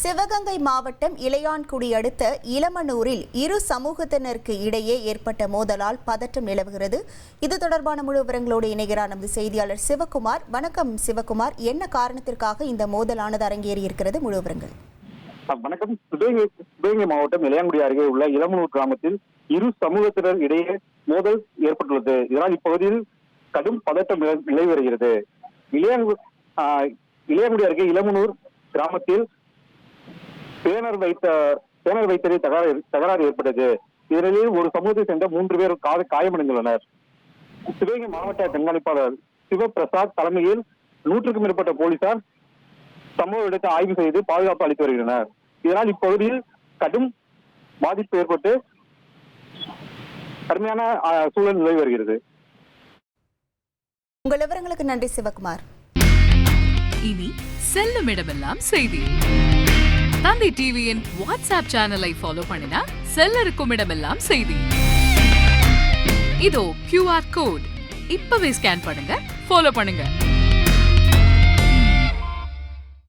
சிவகங்கை மாவட்டம் இளையான்குடி அடுத்த இளமனூரில் இரு சமூகத்தினருக்கு இடையே ஏற்பட்ட மோதலால் பதற்றம் நிலவுகிறது. இது தொடர்பான முழு விவரங்களோடு இணைகிறார் நமது செய்தியாளர் சிவகுமார். வணக்கம் சிவகுமார், என்ன காரணத்திற்காக இந்த மோதலானது அரங்கேறி இருக்கிறது? முழு விவரங்கள். வணக்கம். சிவகங்கை மாவட்டம் இளையான்குடி அருகே உள்ள இளமனூர் கிராமத்தில் இரு சமூகத்தினர் இடையே மோதல் ஏற்பட்டுள்ளது. இதனால் இப்பகுதியில் கடும் பதட்டம் நிலவி வருகிறது. இளையான்குடி அருகே இளமனூர் கிராமத்தில் பேனர் வைத்ததில் தகராறு ஏற்பட்டது. இதனிடையே ஒரு சமூகத்தை சேர்ந்த 3 பேர் காயமடைந்துள்ளனர். சிவகங்கை மாவட்ட கண்காணிப்பாளர் சிவபிரசாத் தலைமையில் 100க்கும் மேற்பட்ட போலீசார் சம்பவ இடத்தை ஆய்வு செய்து பாதுகாப்பு அளித்து வருகின்றனர். இதனால் இப்பகுதியில் கடும் பாதிப்பு ஏற்பட்டு கடுமையான சூழல் நிலவி வருகிறது. உங்கள் விவரங்களுக்கு நன்றி சிவகுமார். இனி செல்லும் இடமெல்லாம் செய்தி. தந்தை டிவியின் வாட்ஸ்அப் சேனலை ஃபாலோ பண்ணினா செல்லருக்கும் இடமெல்லாம் செய்தி. இதோ QR கோட் இப்பவே ஸ்கேன் பண்ணுங்க, ஃபாலோ பண்ணுங்க.